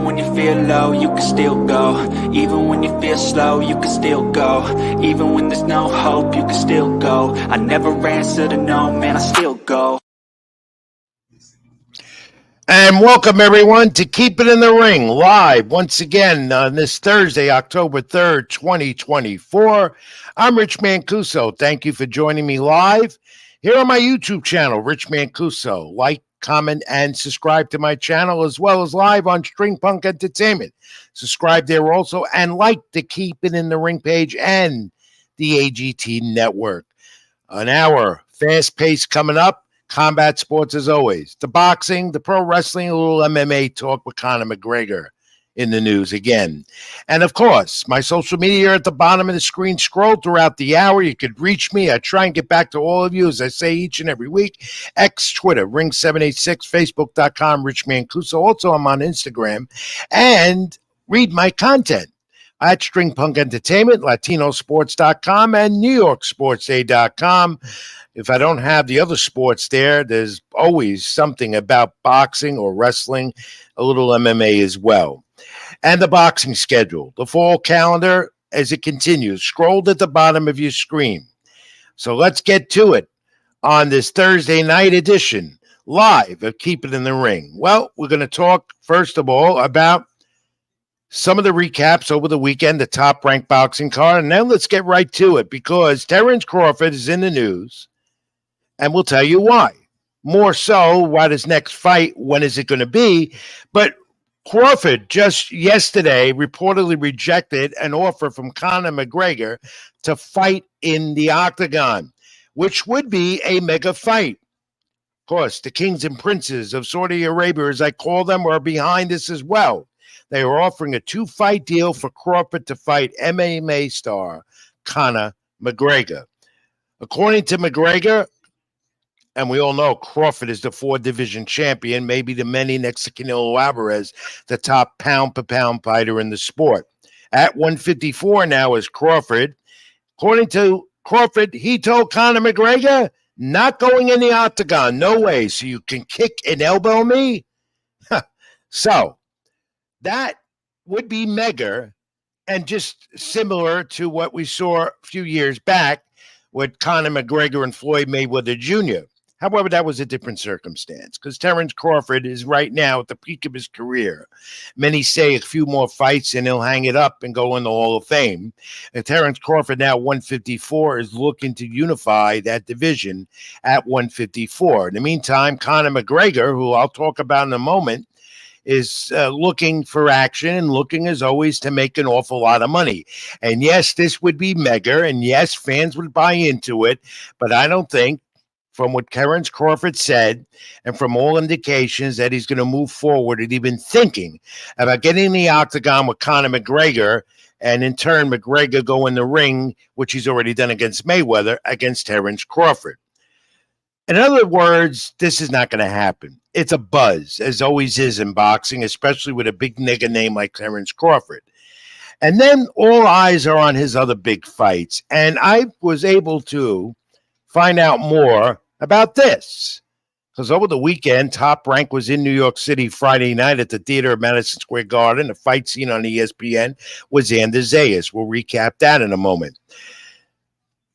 when you feel low, you can still go. Even when you feel slow, you can still go. Even when there's no hope, you can still go. I never answer to no, man, I still go. And welcome, everyone, to Keep It in the Ring, live once again on this Thursday, October 3rd, 2024. I'm Rich Mancuso. Thank you for joining me live here on my YouTube channel, Rich Mancuso. Like, comment, and subscribe to my channel, as well as live on String Punk Entertainment. Subscribe there also, and like the Keep It in the Ring page and the AGT Network. An hour, fast-paced coming up. Combat sports as always. The boxing, the pro wrestling, a little MMA talk with Conor McGregor in the news again. And of course, my social media are at the bottom of the screen. Scroll throughout the hour. You could reach me. I try and get back to all of you, as I say each and every week. X, Twitter, Ring786, Facebook.com, Rich Mancuso. Also, I'm on Instagram. And read my content at String Punk Entertainment, LatinoSports.com, and NewYorkSportsDay.com. If I don't have the other sports there, there's always something about boxing or wrestling, a little MMA as well. And the boxing schedule, the fall calendar as it continues, scrolled at the bottom of your screen. So let's get to it on this Thursday night edition, live of Keep It in the Ring. Well, we're going to talk, first of all, about some of the recaps over the weekend, the top-ranked boxing card, and then let's get right to it, because Terence Crawford is in the news. And we'll tell you why. More so, what his next fight, when is it going to be? But Crawford just yesterday reportedly rejected an offer from Conor McGregor to fight in the octagon, which would be a mega fight. Of course, the kings and princes of Saudi Arabia, as I call them, are behind this as well. They are offering a 2-fight deal for Crawford to fight MMA star Conor McGregor. According to McGregor, and we all know Crawford is the 4-division champion, maybe the many next to Canelo Alvarez, the top pound-per-pound fighter in the sport. At 154 now is Crawford. According to Crawford, he told Conor McGregor, not going in the octagon, no way, so you can kick and elbow me? So, that would be mega, and just similar to what we saw a few years back with Conor McGregor and Floyd Mayweather Jr. However, that was a different circumstance, because Terence Crawford is right now at the peak of his career. Many say a few more fights and he'll hang it up and go in the Hall of Fame. And Terence Crawford, now 154, is looking to unify that division at 154. In the meantime, Conor McGregor, who I'll talk about in a moment, is looking for action and looking, as always, to make an awful lot of money. And yes, this would be mega, and yes, fans would buy into it, but I don't think, from what Terence Crawford said, and from all indications that he's going to move forward and even thinking about getting in the octagon with Conor McGregor, and in turn, McGregor go in the ring, which he's already done against Mayweather, against Terence Crawford. In other words, this is not going to happen. It's a buzz, as always is in boxing, especially with a big nigga name like Terence Crawford. And then all eyes are on his other big fights. And I was able to find out more about this, because over the weekend, Top Rank was in New York City Friday night at the Theater of Madison Square Garden. The fight scene on ESPN was Xander Zayas. We'll recap that in a moment.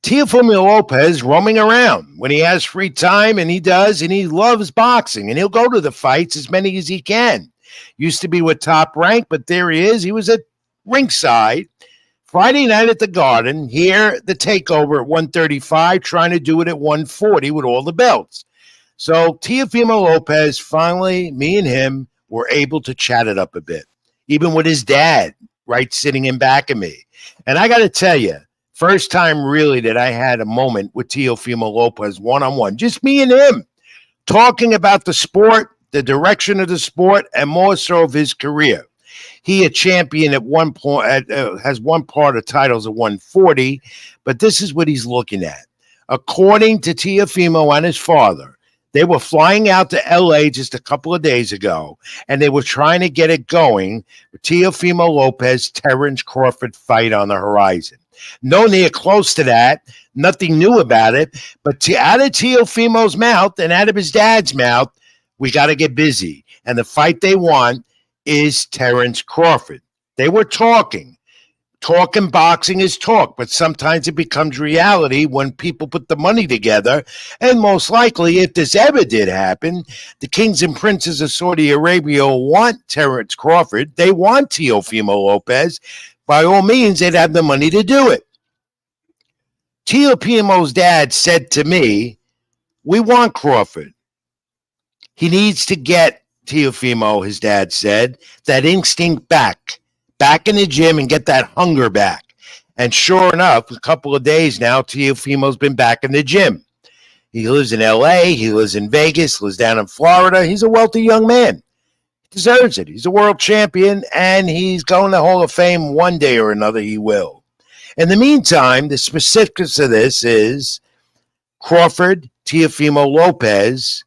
Teofimo Lopez roaming around when he has free time, and he does, and he loves boxing, and he'll go to the fights, as many as he can. Used to be with Top Rank, but there he is. He was at ringside Friday night at the Garden. Here, the takeover at 135, trying to do it at 140 with all the belts. So Teofimo Lopez, finally, me and him were able to chat it up a bit, even with his dad, right, sitting in back of me. And I got to tell you, first time really that I had a moment with Teofimo Lopez one-on-one, just me and him, talking about the sport, the direction of the sport, and more so of his career. He a champion at one point, has one part of titles at 140, but this is what he's looking at. According to Teofimo and his father, they were flying out to L.A. just a couple of days ago, and they were trying to get it going with Teofimo Lopez, Terence Crawford fight on the horizon. No near close to that, nothing new about it, but out of Teofimo's mouth and out of his dad's mouth, we got to get busy. And the fight they want is Terrence Crawford. They were talking. Talk and boxing is talk, but sometimes it becomes reality when people put the money together. And most likely, if this ever did happen, the kings and princes of Saudi Arabia want Terrence Crawford. They want Teofimo Lopez. By all means, they'd have the money to do it. Teofimo's dad said to me, we want Crawford. He needs to get Teofimo, his dad said, that instinct back in the gym and get that hunger back. And sure enough, a couple of days now, Teofimo's been back in the gym. He lives in L.A., he lives in Vegas, lives down in Florida. He's a wealthy young man. He deserves it. He's a world champion, and he's going to Hall of Fame one day or another. He will. In the meantime, the specifics of this is Crawford, Teofimo Lopez,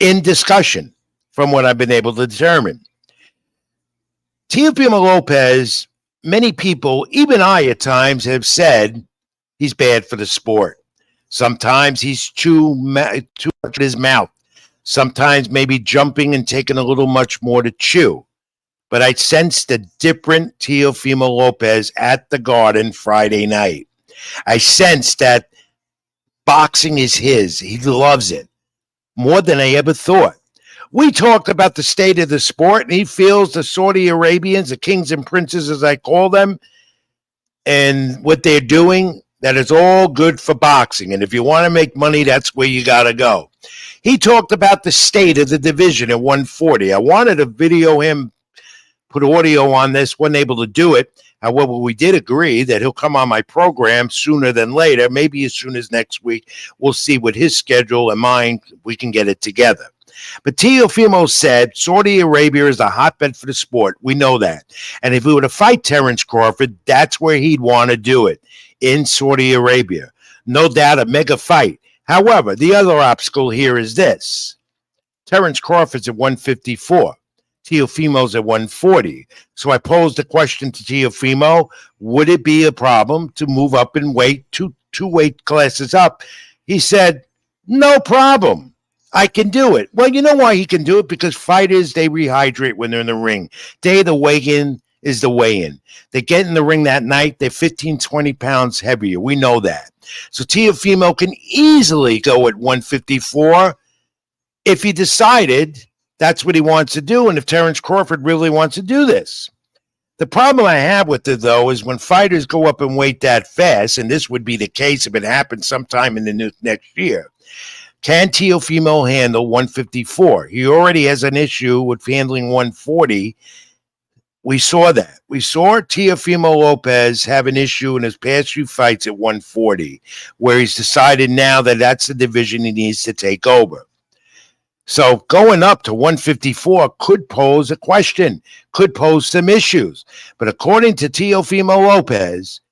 in discussion, from what I've been able to determine. Teofimo Lopez, many people, even I at times, have said he's bad for the sport. Sometimes he's too much in his mouth. Sometimes maybe jumping and taking a little much more to chew. But I sensed a different Teofimo Lopez at the Garden Friday night. I sensed that boxing is his. He loves it more than I ever thought. We talked about the state of the sport, and he feels the Saudi Arabians, the kings and princes, as I call them, and what they're doing, that is all good for boxing. And if you want to make money, that's where you got to go. He talked about the state of the division at 140. I wanted to video him, put audio on this, wasn't able to do it. However, we did agree that he'll come on my program sooner than later, maybe as soon as next week. We'll see what his schedule and mine, we can get it together. But Teofimo said Saudi Arabia is a hotbed for the sport. We know that. And if he were to fight Terrence Crawford, that's where he'd want to do it, in Saudi Arabia. No doubt a mega fight. However, the other obstacle here is this. Terrence Crawford's at 154. Teofimo's at 140. So I posed the question to Teofimo, would it be a problem to move up in weight, two weight classes up? He said, no problem. I can do it. Well, you know why he can do it? Because fighters, they rehydrate when they're in the ring. Day of the weigh-in is the weigh-in. They get in the ring that night, they're 15, 20 pounds heavier. We know that. So Teofimo can easily go at 154 if he decided that's what he wants to do, and if Terrence Crawford really wants to do this. The problem I have with it, though, is when fighters go up in weight that fast, and this would be the case if it happened sometime in the next year, can Teofimo handle 154? He already has an issue with handling 140. We saw that. We saw Teofimo Lopez have an issue in his past few fights at 140, where he's decided now that that's the division he needs to take over. So going up to 154 could pose a question, could pose some issues. But according to Teofimo Lopez,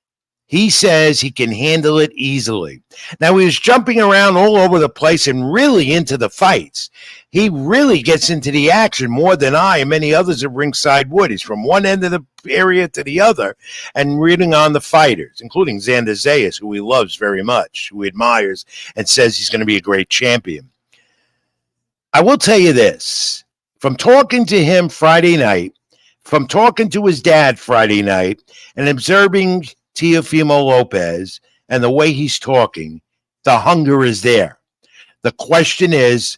he says he can handle it easily. Now, he was jumping around all over the place and really into the fights. He really gets into the action more than I and many others at ringside would. He's from one end of the area to the other and reading on the fighters, including Xander Zayas, who he loves very much, who he admires and says he's going to be a great champion. I will tell you this, from talking to him Friday night, from talking to his dad Friday night, and observing Teofimo Lopez and the way he's talking, the hunger is there. The question is,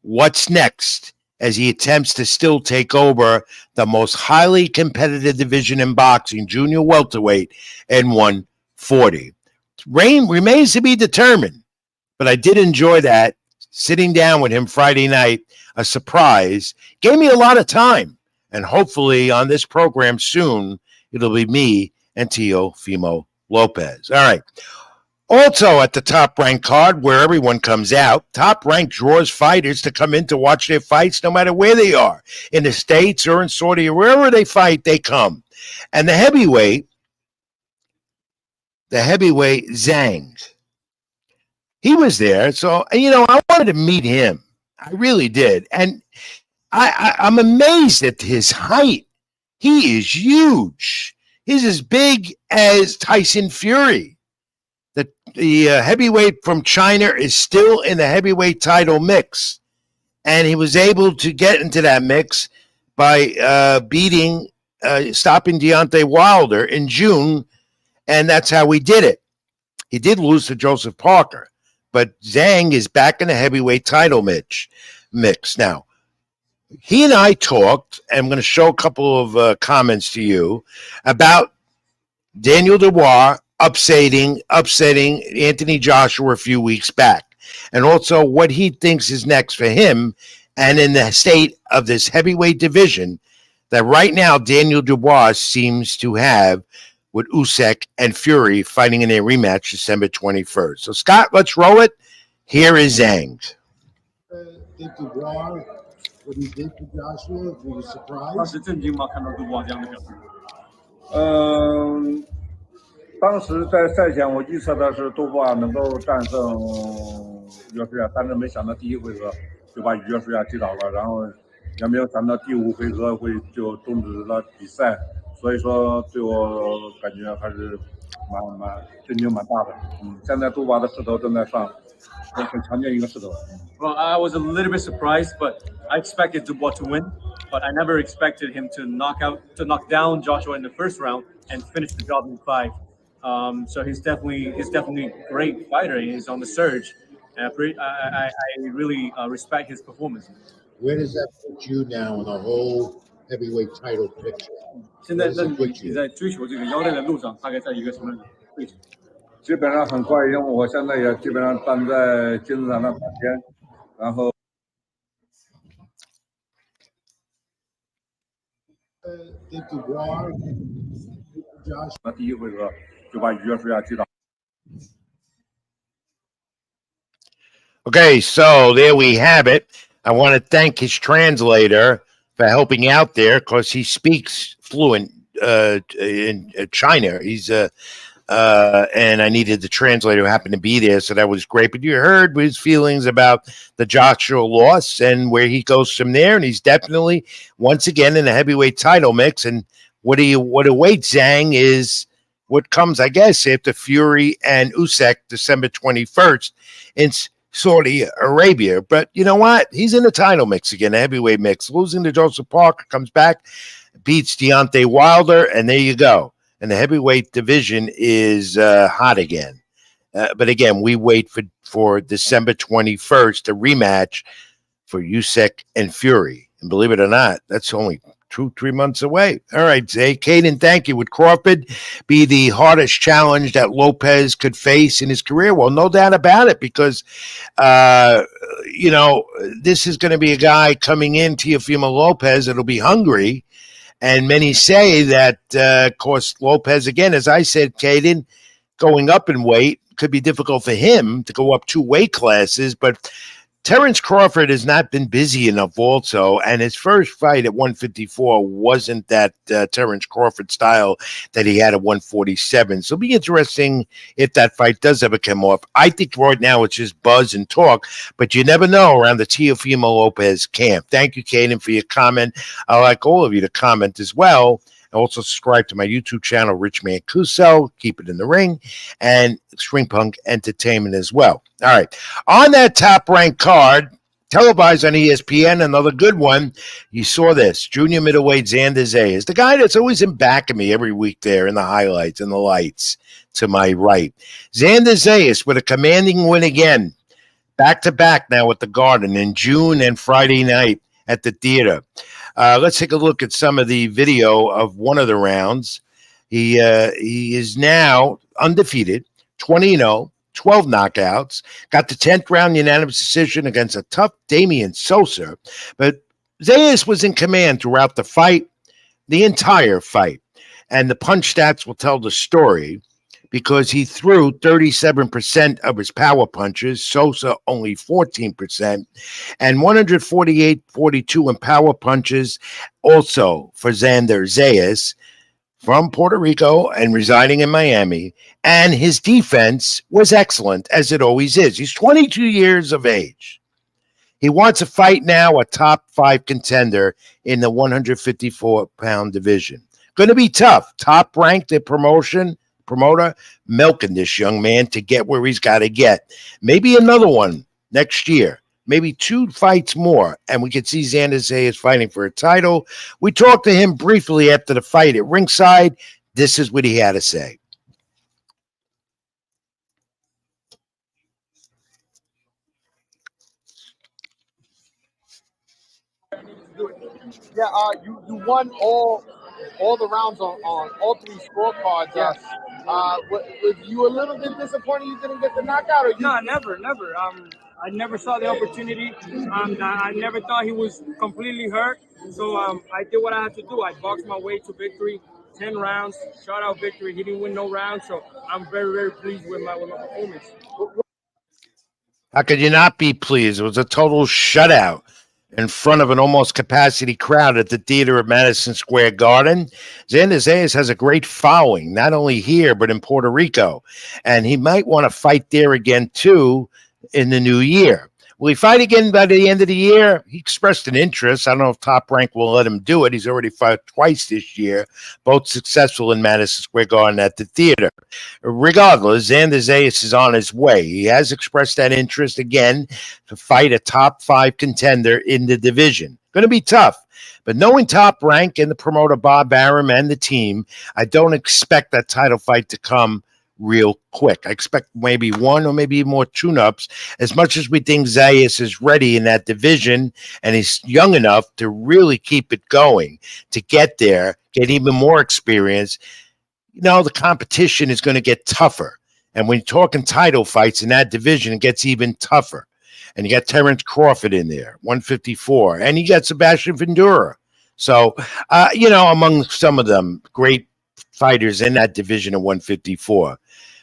what's next as he attempts to still take over the most highly competitive division in boxing, junior welterweight, and 140. Remains to be determined, but I did enjoy that. Sitting down with him Friday night, a surprise, gave me a lot of time. And hopefully on this program soon, it'll be me and Teofimo Lopez. All right. Also at the Top Rank card, where everyone comes out, Top Rank draws fighters to come in to watch their fights no matter where they are, in the States or in Saudi, wherever they fight, they come. And the heavyweight, Zhang, he was there. So, I wanted to meet him. I really did. And I'm amazed at his height. He is huge. He's as big as Tyson Fury. The heavyweight from China is still in the heavyweight title mix. And he was able to get into that mix by stopping Deontay Wilder in June, and that's how he did it. He did lose to Joseph Parker, but Zhang is back in the heavyweight title mix now. He and I talked, and I'm going to show a couple of comments to you about Daniel Dubois upsetting Anthony Joshua a few weeks back, and also what he thinks is next for him, and in the state of this heavyweight division that right now Daniel Dubois seems to have with Usyk and Fury fighting in their rematch December 21st. So, Scott, let's roll it. Here is Zhang. Dubois, what he did to Joshua, were you surprised? 当时震惊吗？看到杜波这样的表现？当时在赛前我预测的是杜波能够战胜约书亚，但是没想到第一回合就把约书亚击倒了，然后也没有想到第5回合就终止了比赛，所以说对我感觉还是震惊蛮大的。现在杜波的势头正在上，很强劲一个势头。Well, I was a little bit surprised, but I expected Dubois to win, but I never expected him to knock down Joshua in the first round and finish the job in 5. So he's definitely a great fighter. He's on the surge. And I really respect his performance. Where does that put you now in the whole heavyweight title picture? 现在你在追求这个腰带的路上，大概在一个什么样的位置？基本上很快，因为我现在也基本上站在金字塔上打天，然后。那第一回合就把约书亚击倒。Okay, so there we have it. I want to thank his translator for helping out there because he speaks fluent in China. He's and I needed the translator who happened to be there, so that was great. But you heard his feelings about the Joshua loss and where he goes from there, and he's definitely once again in the heavyweight title mix. And what awaits Zhang is what comes, I guess, after Fury and Usyk December 21st in Saudi Arabia. But you know what? He's in the title mix again, the heavyweight mix. Losing to Joseph Parker, comes back, beats Deontay Wilder, and there you go. And the heavyweight division is hot again. But again, we wait for December 21st, a rematch for Usyk and Fury. And believe it or not, that's only 2-3 months away. All right, Zay. Caden, thank you. Would Crawford be the hardest challenge that Lopez could face in his career? Well, no doubt about it, because, this is going to be a guy coming in, Teofimo Lopez, that'll be hungry. And many say that, of course, Lopez, again, as I said, Caden, going up in weight could be difficult for him to go up 2 weight classes. But Terrence Crawford has not been busy enough also, and his first fight at 154 wasn't that Terrence Crawford style that he had at 147. So it'll be interesting if that fight does ever come off. I think right now it's just buzz and talk, but you never know around the Teofimo Lopez camp. Thank you, Caden, for your comment. I'd like all of you to comment as well. Also subscribe to my YouTube channel, Rich Mancuso, Keep It in the Ring, and Extreme Punk Entertainment as well. All right. On that top-ranked card, televised on ESPN, another good one. You saw this, junior middleweight Xander Zayas, the guy that's always in back of me every week there in the highlights and the lights to my right. Xander Zayas with a commanding win again, back-to-back now at the Garden in June and Friday night at the theater. Let's take a look at some of the video of one of the rounds. He is now undefeated, 20-0, 12 knockouts, got the 10th round unanimous decision against a tough Damian Sosa. But Zayas was in command throughout the fight, the entire fight. And the punch stats will tell the story, because he threw 37% of his power punches, Sosa only 14%, and 148-42 in power punches also for Xander Zayas from Puerto Rico and residing in Miami. And his defense was excellent, as it always is. He's 22 years of age. He wants to fight now a top 5 contender in the 154-pound division. Going to be tough. Top ranked at promoter milking this young man to get where he's got to get. Maybe another one next year. maybe 2 fights more, and we could see Xander Zayas fighting for a title. We talked to him briefly after the fight at ringside. This is what he had to say. Yeah, you won all the rounds on all 3 scorecards. Yes. Was you a little bit disappointed you didn't get the knockout? Or you? No, never. I never saw the opportunity. I never thought he was completely hurt. So I did what I had to do. I boxed my way to victory. 10 rounds, shutout victory. He didn't win no rounds, so I'm very, very pleased with my performance. How could you not be pleased? It was a total shutout in front of an almost capacity crowd at the theater of Madison Square Garden. Xander Zayas has a great following, not only here, but in Puerto Rico. And he might want to fight there again, too, in the new year. Will he fight again by the end of the year? He expressed an interest. I don't know if Top Rank will let him do it. He's already fought twice this year, both successful in Madison Square Garden at the theater. Regardless, Xander Zayas is on his way. He has expressed that interest again to fight a top 5 contender in the division. Going to be tough. But knowing Top Rank and the promoter Bob Arum and the team, I don't expect that title fight to come real quick. I expect maybe 1 or maybe more tune-ups. As much as we think Zayas is ready in that division and he's young enough to really keep it going, to get there, get even more experience, the competition is going to get tougher. And when you're talking title fights in that division, it gets even tougher. And you got Terrence Crawford in there, 154. And you got Sebastian Vendura. So, among some of them, great fighters in that division of 154.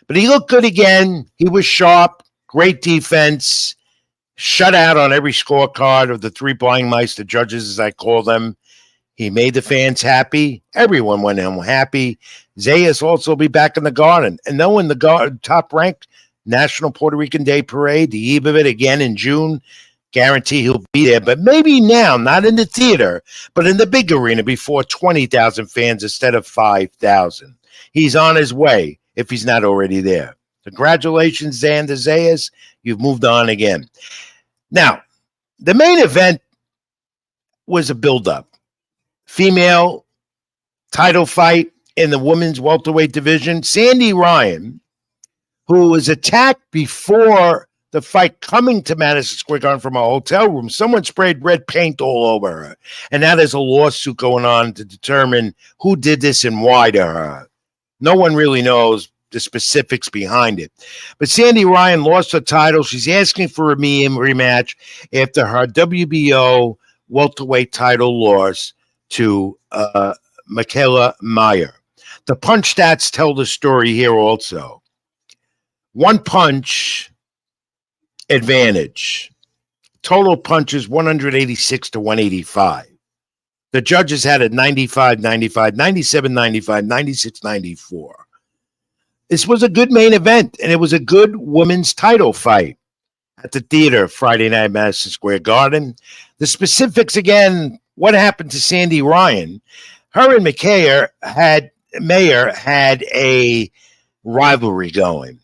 But he looked good again. He was sharp, great defense, shut out on every scorecard of the 3 blind mice, the judges, as I call them. He made the fans happy. Everyone went home happy. Zayas also will be back in the Garden. And knowing the Top Rank National Puerto Rican Day Parade, the eve of it again in June, guarantee he'll be there. But maybe now, not in the theater, but in the big arena before 20,000 fans instead of 5,000. He's on his way if he's not already there. Congratulations, Xander Zayas. You've moved on again. Now, the main event was a build-up. Female title fight in the women's welterweight division. Sandy Ryan, who was attacked before the fight coming to Madison Square Garden from a hotel room, someone sprayed red paint all over her. And now there's a lawsuit going on to determine who did this and why to her. No one really knows the specifics behind it. But Sandy Ryan lost her title. She's asking for a rematch after her WBO welterweight title loss to Michaela Meyer. The punch stats tell the story here also. 1 punch advantage. Total punches 186 to 185. The judges had it 95-95, 97-95, 96-94. This was a good main event, and it was a good women's title fight at the theater Friday night at Madison Square Garden. The specifics again, what happened to Sandy Ryan? Her and Mayer had a rivalry going,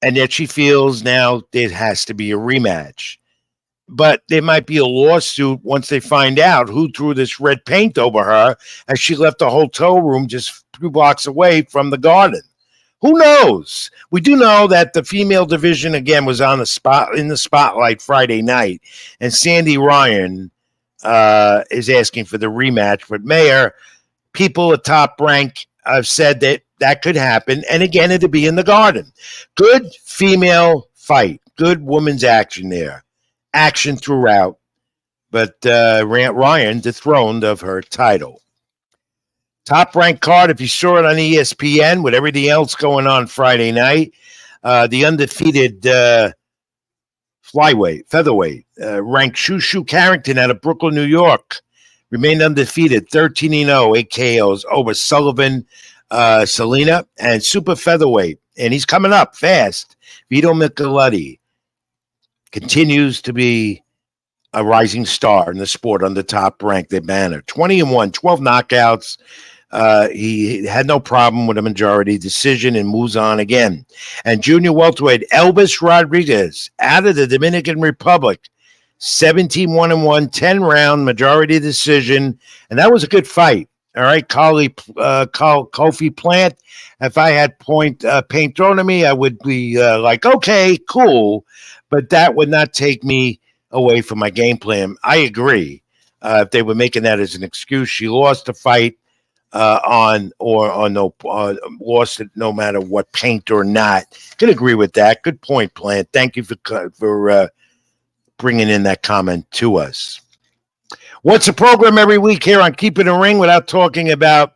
and yet she feels now it has to be a rematch. But there might be a lawsuit once they find out who threw this red paint over her as she left the hotel room just 2 blocks away from the Garden. Who knows? We do know that the female division again was on in the spotlight Friday night, and Sandy Ryan is asking for the rematch with Mayer. People at Top Rank have said that could happen, and again, it'll be in the Garden. Good female fight, good women's action there. Action throughout, but Ryan dethroned of her title. Top Rank card, if you saw it on ESPN with everything else going on Friday night, the undefeated featherweight, ranked Shushu Carrington out of Brooklyn, New York, remained undefeated, 13-0, 8 KOs over Sullivan, Selena, and super featherweight, and he's coming up fast. Vito Micheletti continues to be a rising star in the sport on the Top Rank, the banner. 20-1, 12 knockouts. He had no problem with a majority decision and moves on again. And junior welterweight Elvis Rodriguez out of the Dominican Republic 17-1-1, 10-round, majority decision, and that was a good fight. All right, Kofi Plant. If I had paint thrown at me, I would be like, okay, cool, but that would not take me away from my game plan. I agree. If they were making that as an excuse, she lost the fight lost it no matter what, paint or not. Could agree with that. Good point, Plant. Thank you for bringing in that comment to us. What's the program every week here on Keep It in the Ring without talking about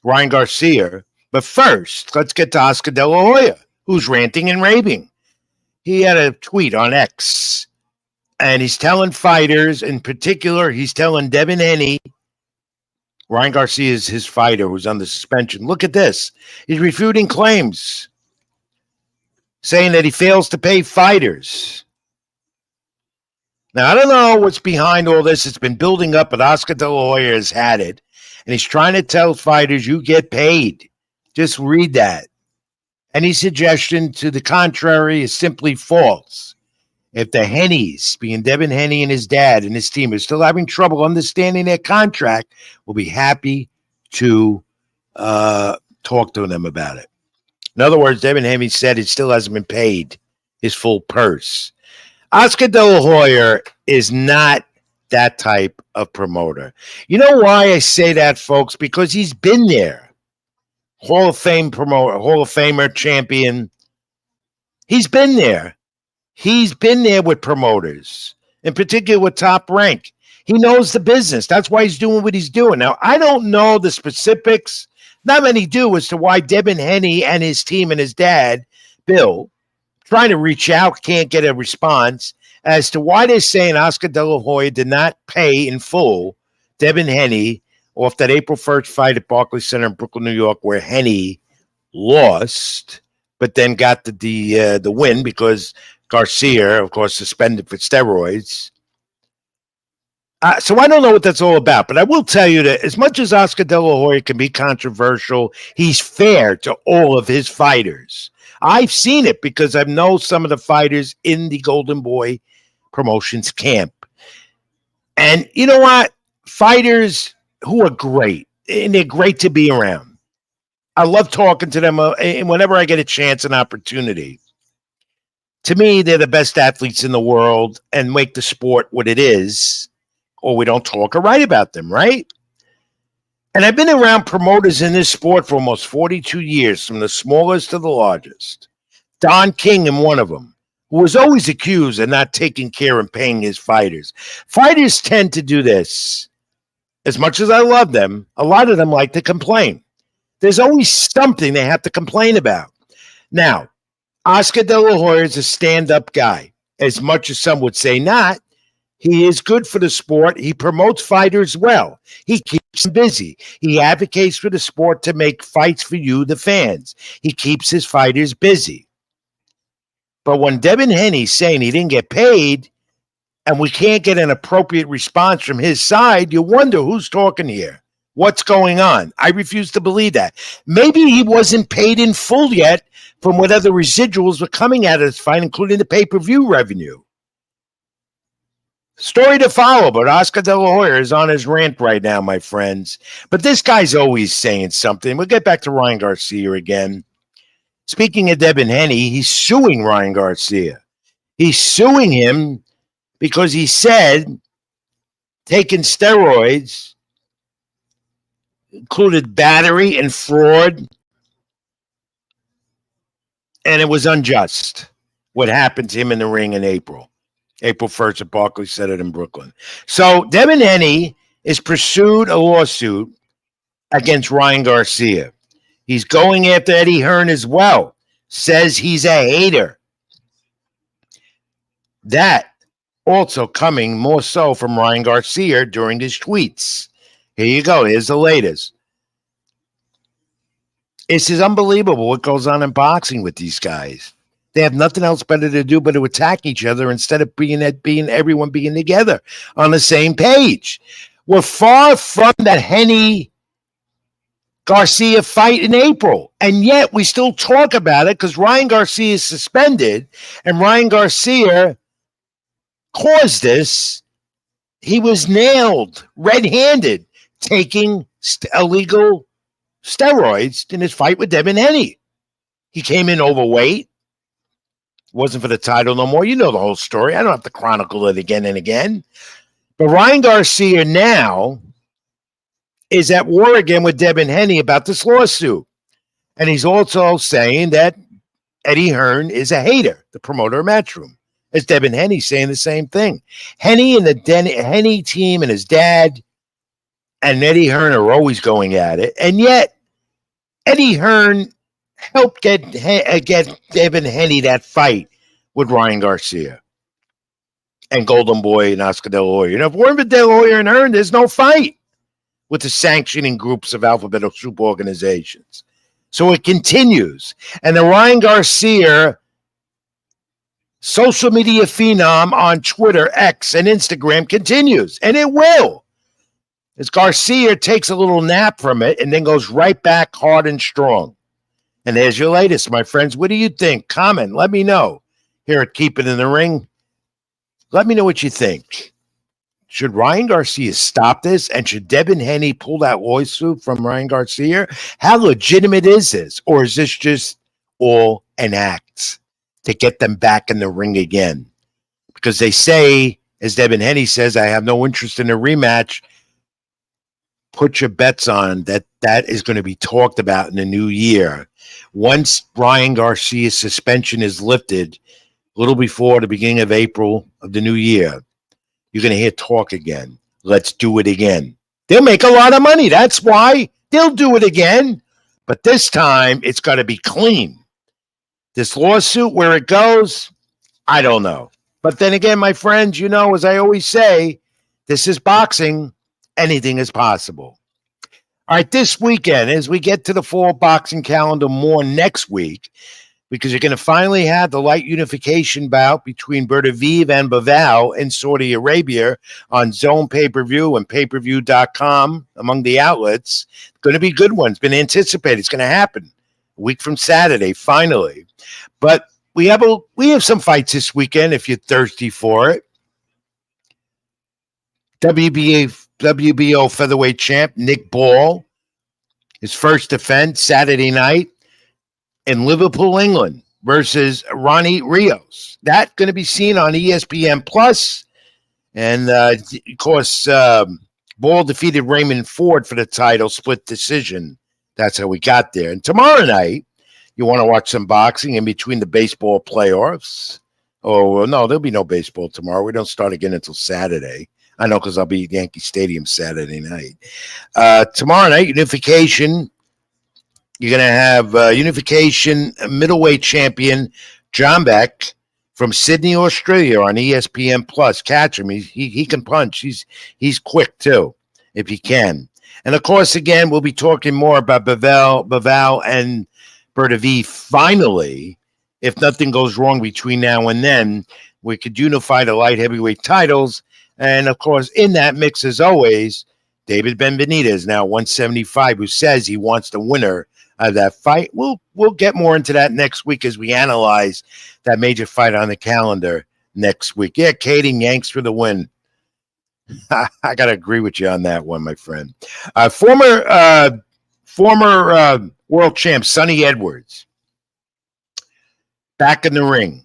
Ryan Garcia? But first, let's get to Oscar De La Hoya, who's ranting and raving. He had a tweet on X, and he's telling fighters, in particular, he's telling Devin Haney, Ryan Garcia is his fighter who's under suspension. Look at this. He's refuting claims, saying that he fails to pay fighters. Now, I don't know what's behind all this. It's been building up, but Oscar De La Hoya has had it. And he's trying to tell fighters, you get paid. Just read that. Any suggestion to the contrary is simply false. If the Henneys, being Devin Haney and his dad and his team, are still having trouble understanding their contract, we'll be happy to talk to them about it. In other words, Devin Haney said it still hasn't been paid his full purse. Oscar De La Hoya is not that type of promoter. You know why I say that, folks? Because he's been there. Hall of Fame promoter, Hall of Famer, champion. He's been there. He's been there with promoters, in particular with Top Rank. He knows the business. That's why he's doing what he's doing. Now, I don't know the specifics. Not many do, as to why Devin Haney and his team and his dad, Bill, trying to reach out, can't get a response as to why they're saying Oscar De La Hoya did not pay in full Devin Haney off that April 1st fight at Barclays Center in Brooklyn, New York, where Haney lost, but then got the win because Garcia, of course, suspended for steroids. So I don't know what that's all about, but I will tell you that as much as Oscar De La Hoya can be controversial, he's fair to all of his fighters. I've seen it because I know some of the fighters in the Golden Boy Promotions camp. And you know what? Fighters who are great, and they're great to be around. I love talking to them and whenever I get a chance and opportunity. To me, they're the best athletes in the world and make the sport what it is, or we don't talk or write about them, right? And I've been around promoters in this sport for almost 42 years, from the smallest to the largest. Don King, and one of them, who was always accused of not taking care and paying his fighters. Fighters tend to do this. As much as I love them, a lot of them like to complain. There's always something they have to complain about. Now, Oscar De La Hoya is a stand-up guy. As much as some would say not, he is good for the sport. He promotes fighters well. He keeps them busy. He advocates for the sport to make fights for you, the fans. He keeps his fighters busy. But when Devin Haney's saying he didn't get paid and we can't get an appropriate response from his side, you wonder who's talking here. What's going on? I refuse to believe that. Maybe he wasn't paid in full yet from whatever residuals were coming out of this fight, including the pay-per-view revenue. Story to follow, but Oscar De La Hoya is on his rant right now, my friends. But this guy's always saying something. We'll get back to Ryan Garcia again. Speaking of Devin Haney, he's suing Ryan Garcia. He's suing him because he said taking steroids included battery and fraud, and it was unjust what happened to him in the ring in April 1st at Barclays Center in Brooklyn. So Devin Haney has pursued a lawsuit against Ryan Garcia. He's going after Eddie Hearn as well. Says he's a hater. That also coming more so from Ryan Garcia during his tweets. Here you go. Here's the latest. It's just unbelievable what goes on in boxing with these guys. They have nothing else better to do but to attack each other instead of everyone being together on the same page. We're far from that Haney Garcia fight in April, and yet we still talk about it because Ryan Garcia is suspended, and Ryan Garcia caused this. He was nailed red-handed taking illegal steroids in his fight with Devin Haney. He came in overweight. Wasn't for the title no more. You know the whole story. I don't have to chronicle it again and again. But Ryan Garcia now is at war again with Devin Haney about this lawsuit. And he's also saying that Eddie Hearn is a hater, the promoter of Matchroom. As Devin Haney saying the same thing. Haney and the Haney team and his dad and Eddie Hearn are always going at it. And yet, Eddie Hearn helped get Devin Haney that fight with Ryan Garcia and Golden Boy and Oscar De La Hoya. You know, if it weren't for De La Hoya and Hearn, there's no fight with the sanctioning groups of alphabetical soup organizations. So it continues. And the Ryan Garcia social media phenom on Twitter, X, and Instagram continues. And it will. As Garcia takes a little nap from it and then goes right back hard and strong. And there's your latest, my friends. What do you think? Comment. Let me know. Here at Keep It in the Ring. Let me know what you think. Should Ryan Garcia stop this? And should Devin Haney pull that lawsuit from Ryan Garcia? How legitimate is this? Or is this just all an act to get them back in the ring again? Because they say, as Devin Haney says, I have no interest in a rematch. Put your bets on that is going to be talked about in the new year. Once Ryan Garcia's suspension is lifted, a little before the beginning of April of the new year, you're going to hear talk again. Let's do it again. They'll make a lot of money. That's why they'll do it again. But this time, it's got to be clean. This lawsuit, where it goes, I don't know. But then again, my friends, you know, as I always say, this is boxing. Anything is possible. All right, this weekend, as we get to the fall boxing calendar more next week, because you're going to finally have the light unification bout between Bertaviv and Baval in Saudi Arabia on Zone Pay-Per-View and payperview.com among the outlets. Going to be good ones. Been anticipated. It's going to happen a week from Saturday, finally. But we have some fights this weekend if you're thirsty for it. WBO featherweight champ Nick Ball, his first defense Saturday night in Liverpool, England, versus Ronnie Rios. That's going to be seen on ESPN Plus. And, of course, Ball defeated Raymond Ford for the title, split decision. That's how we got there. And tomorrow night, you want to watch some boxing in between the baseball playoffs. Oh, no, there'll be no baseball tomorrow. We don't start again until Saturday. I know because I'll be at Yankee Stadium Saturday night. Tomorrow night, unification. You're going to have unification middleweight champion John Beck from Sydney, Australia on ESPN Plus. Catch him. He can punch. He's quick, too, if he can. And, of course, again, we'll be talking more about Baval and Bertaviv. Finally, if nothing goes wrong between now and then, we could unify the light heavyweight titles. And, of course, in that mix, as always, David Benvenidez, now 175, who says he wants the winner of that fight. We'll get more into that next week as we analyze that major fight on the calendar next week. Yeah, Katie, Yanks for the win. I got to agree with you on that one, my friend. Former world champ Sonny Edwards back in the ring.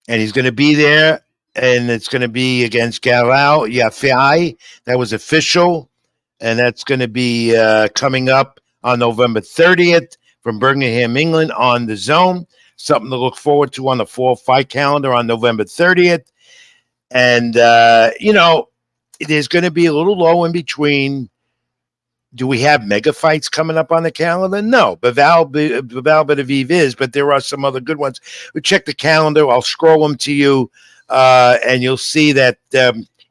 And he's going to be there. And it's going to be against Galao Yafai. That was official. And that's going to be coming up on November 30th from Birmingham, England on the Zone. Something to look forward to on the fall fight calendar on November 30th. And, there's going to be a little low in between. Do we have mega fights coming up on the calendar? No. Baval Benaviv is, but there are some other good ones. We check the calendar. I'll scroll them to you. And you'll see that,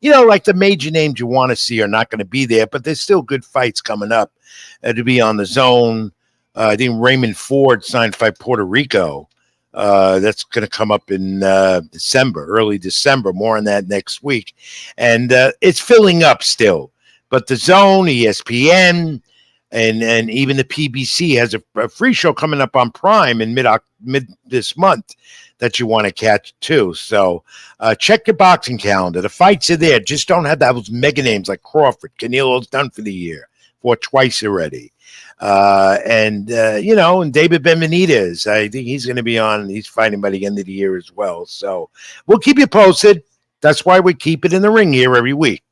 like the major names you want to see are not going to be there, but there's still good fights coming up to be on the Zone. I think Raymond Ford signed to fight Puerto Rico. That's going to come up in early December. More on that next week. And it's filling up still. But the Zone, ESPN, and even the PBC has a free show coming up on Prime in mid this month. that you want to catch too. So check your boxing calendar. The fights are there. Just don't have those mega names like Crawford. Canelo's done for the year. Fought twice already. And David Benavidez, I think he's going to be on. He's fighting by the end of the year as well. So we'll keep you posted. That's why we keep it in the ring here every week.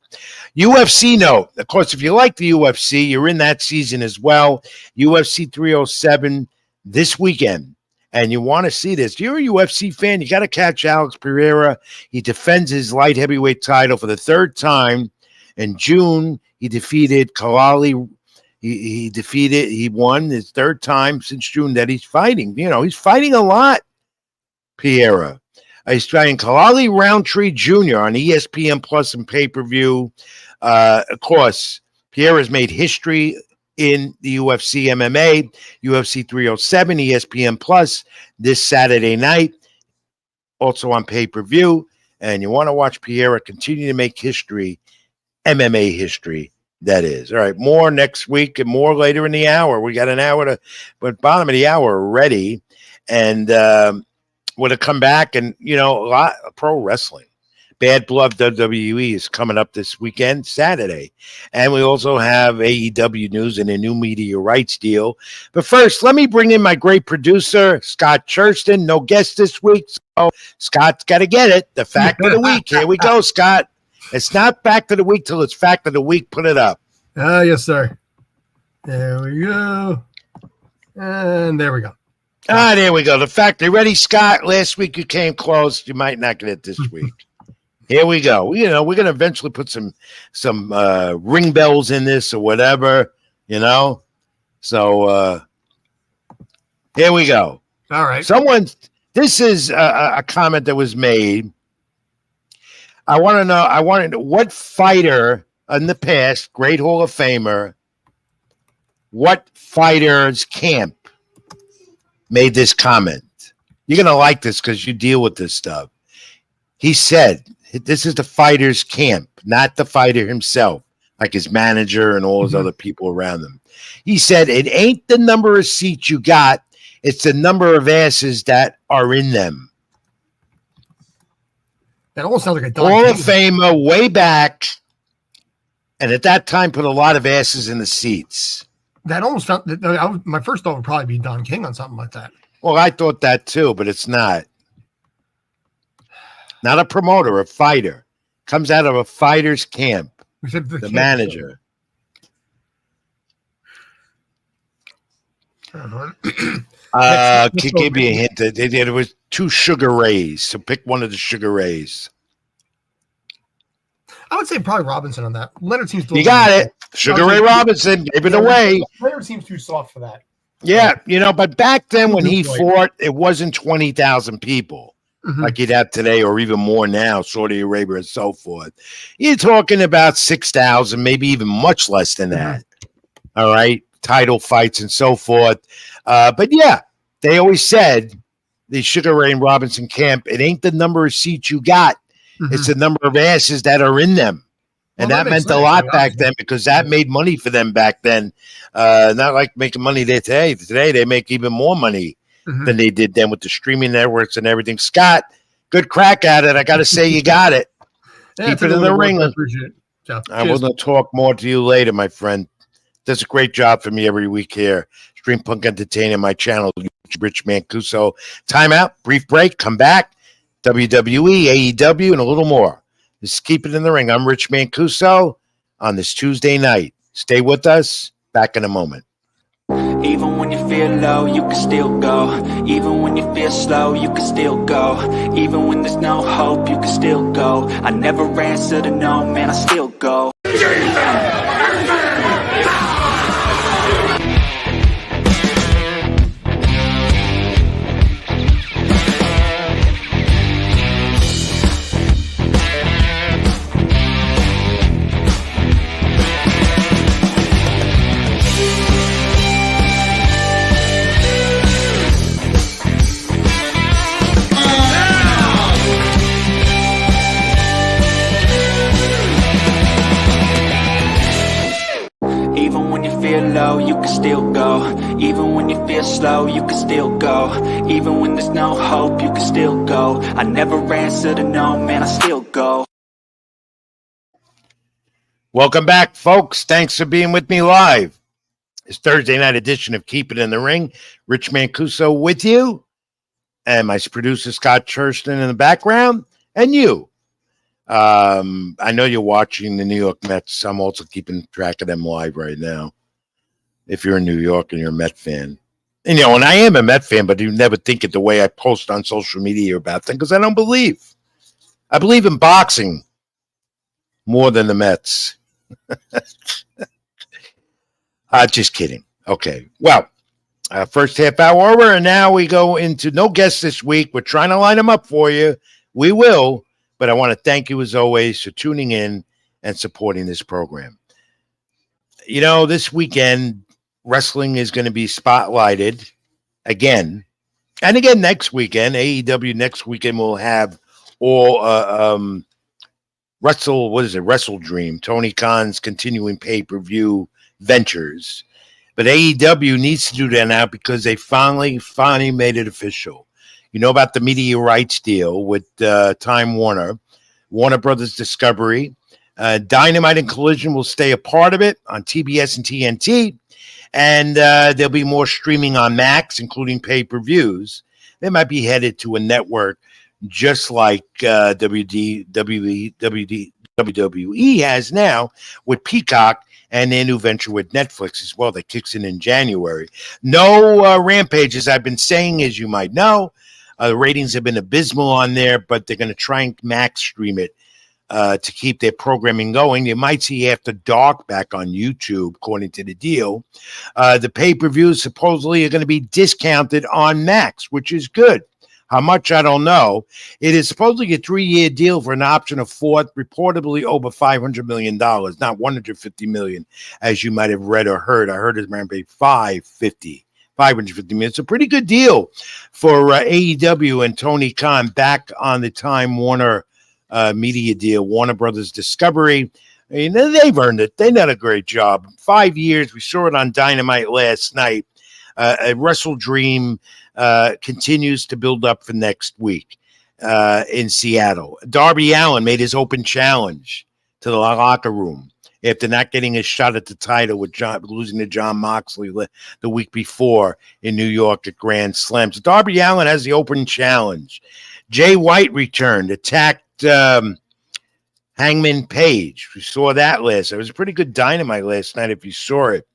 UFC note. Of course, if you like the UFC, you're in that season as well. UFC 307 this weekend. And you want to see this. If you're a UFC fan, you got to catch Alex Pereira. He defends his light heavyweight title for the third time. In June, he defeated Kalali. He won his third time since June that he's fighting. He's fighting a lot, Pereira. He's fighting Kalali Roundtree Jr. on ESPN Plus and pay-per-view. Of course, Pereira's made history in the UFC MMA, UFC 307, ESPN Plus this Saturday night, also on pay-per-view. And you want to watch Pereira continue to make history, MMA history, that is. All right, more next week and more later in the hour. We got an hour but bottom of the hour already. And we're to come back and, a lot of pro wrestling. Bad Blood WWE is coming up this weekend, Saturday. And we also have AEW news and a new media rights deal. But first, let me bring in my great producer, Scott Churston. No guest this week, so Scott's got to get it. The fact of the week. Here we go, Scott. It's not fact of the week till it's fact of the week. Put it up. Yes, sir. There we go. And there we go. There we go. The fact. You ready, Scott? Last week you came close. You might not get it this week. Here we go. We're going to eventually put some ring bells in this or whatever, So here we go. All right. This is a comment that was made. I want to know what fighter in the past, great Hall of Famer, what fighter's camp made this comment. You're going to like this because you deal with this stuff. He said, this is the fighter's camp, not the fighter himself, like his manager and all his other people around him. He said, it ain't the number of seats you got, it's the number of asses that are in them. That almost sounds like a Hall of Famer way back, and at that time put a lot of asses in the seats. That almost sounds, my first thought would probably be Don King on something like that. Well, I thought that too, but it's not. Not a promoter, a fighter. Comes out of a fighter's camp. The manager. Could give you a hint. There was 2 Sugar Rays, so pick one of the Sugar Rays. I would say probably Robinson on that. Leonard seems to. You got it. Sugar Ray Robinson gave it away. Leonard seems too soft for that. Yeah, but back then when he fought, it wasn't 20,000 people. Like you'd have today, or even more now, Saudi Arabia and so forth. You're talking about 6,000, maybe even much less than that. All right, title fights and so forth. But yeah, they always said the Sugar Ray and Robinson camp. It ain't the number of seats you got; it's the number of asses that are in them, and that meant a lot back then because that made money for them back then. Not like making money there today. Today they make even more money than they did then with the streaming networks and everything. Scott, good crack at it. I got to say you got it. Keep it in the ring. I appreciate it. So, I will talk more to you later, my friend. Does a great job for me every week here. Stream Punk Entertainment, my channel, Rich Mancuso. Timeout, brief break, come back. WWE, AEW, and a little more. Just keep it in the ring. I'm Rich Mancuso on this Tuesday night. Stay with us. Back in a moment. Even when you feel low, you can still go. Even when you feel slow, you can still go. Even when there's no hope, you can still go. I never answer to no, man, I still go. low, you can still go. Even when you feel slow, you can still go. Even when there's no hope, you can still go. I never answer to no, man, I still go. Welcome back, folks. Thanks for being with me live. It's Thursday night edition of Keep It in the Ring. Rich Mancuso with you, and my producer Scott Churston in the background, and you. I know you're watching the New York Mets. I'm also keeping track of them live right now. If you're in New York and you're a Met fan. And, and I am a Met fan, but you never think it the way I post on social media about them because I don't believe. I believe in boxing more than the Mets. Just kidding. Okay. Well, first half hour over, and now we go into no guests this week. We're trying to line them up for you. We will, but I want to thank you as always for tuning in and supporting this program. This weekend, wrestling is going to be spotlighted again. And again next weekend. AEW next weekend will have all Wrestle Dream, Tony Khan's continuing pay-per-view ventures. But AEW needs to do that now because they finally made it official. You know about the media rights deal with Time Warner Brothers Discovery. Dynamite and Collision will stay a part of it on TBS and TNT. And there'll be more streaming on Max, including pay-per-views. They might be headed to a network just like WWE has now with Peacock and their new venture with Netflix as well that kicks in January. No Rampages, I've been saying, as you might know. The ratings have been abysmal on there, but they're going to try and max stream it to keep their programming going. You might see After Dark back on YouTube, according to the deal. The pay-per-views supposedly are going to be discounted on Max, which is good. How much, I don't know. It is supposedly a 3-year deal for an option of fourth, reportedly over $500 million, not $150 million, as you might have read or heard. I heard it's around $550 million. It's a pretty good deal for AEW and Tony Khan back on the Time Warner media deal, Warner Brothers Discovery. I mean, they've earned it. They did a great job. 5 years. We saw it on Dynamite last night. Wrestle Dream continues to build up for next week in Seattle. Darby Allin made his open challenge to the locker room after not getting a shot at the title with losing to John Moxley the week before in New York at Grand Slam. So Darby Allin has the open challenge. Jay White returned, attacked Hangman Page. We saw that last night. It was a pretty good Dynamite last night if you saw it.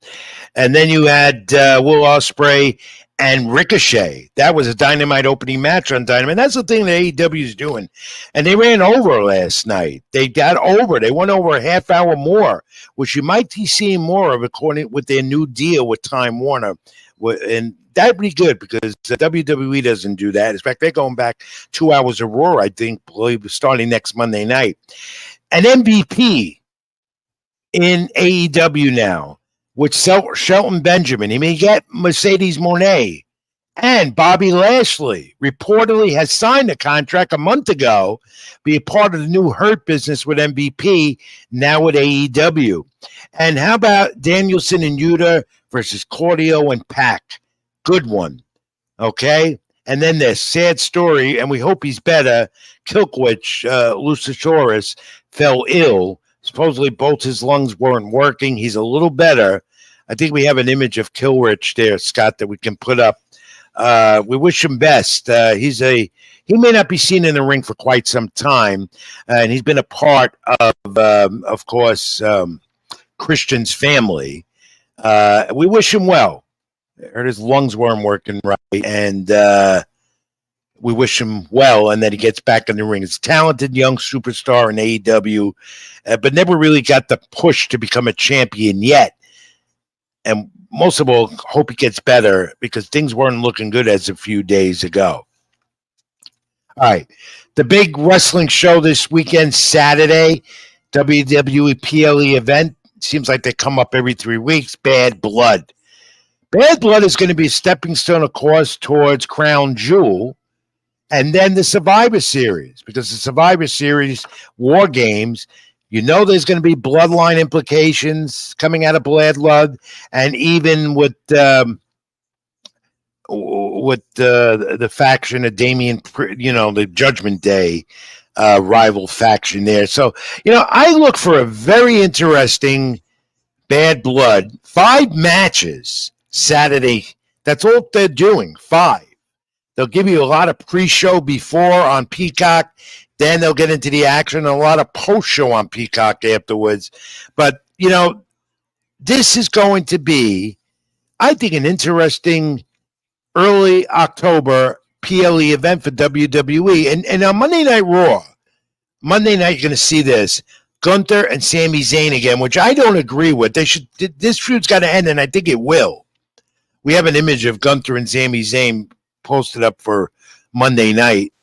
And then you had Will Ospreay and Ricochet. That was a Dynamite opening match on Dynamite. That's the thing that AEW is doing. And they ran over last night. They got over. They went over a half hour more, which you might be seeing more of according with their new deal with Time Warner. And that'd be good because WWE doesn't do that. In fact, they're going back 2 hours of Raw, I think, starting next Monday night. An MVP in AEW now with Shelton Benjamin. He may get Mercedes Moné. And Bobby Lashley reportedly has signed a contract a month ago, be a part of the new Hurt business with MVP, now with AEW. And how about Danielson and Yuta versus Claudio and Pac? Good one. Okay? And then this sad story, and we hope he's better. Kilkwich, Luchasaurus, fell ill. Supposedly both his lungs weren't working. He's a little better. I think we have an image of Kilrich there, Scott, that we can put up. We wish him best. He may not be seen in the ring for quite some time, and he's been a part of course, Christian's family. We wish him well. I heard his lungs weren't working right, and we wish him well, and that he gets back in the ring. He's a talented young superstar in AEW, but never really got the push to become a champion yet. And most of all, hope he gets better because things weren't looking good as a few days ago. All right. The big wrestling show this weekend, Saturday, WWE PLE event. Seems like they come up every 3 weeks. Bad Blood. Bad Blood is going to be a stepping stone, of course, towards Crown Jewel. And then the Survivor Series, because the Survivor Series War Games You know there's going to be bloodline implications coming out of Blood, and even with the faction of Damien, the Judgment Day rival faction there. So, I look for a very interesting Bad Blood. 5 matches Saturday. That's all they're doing. 5. They'll give you a lot of pre-show before on Peacock. Then they'll get into the action and a lot of post-show on Peacock afterwards. But, this is going to be, I think, an interesting early October PLE event for WWE. And on Monday Night Raw, Monday night, you're going to see this. Gunther and Sami Zayn again, which I don't agree with. This feud's got to end, and I think it will. We have an image of Gunther and Sami Zayn posted up for Monday night.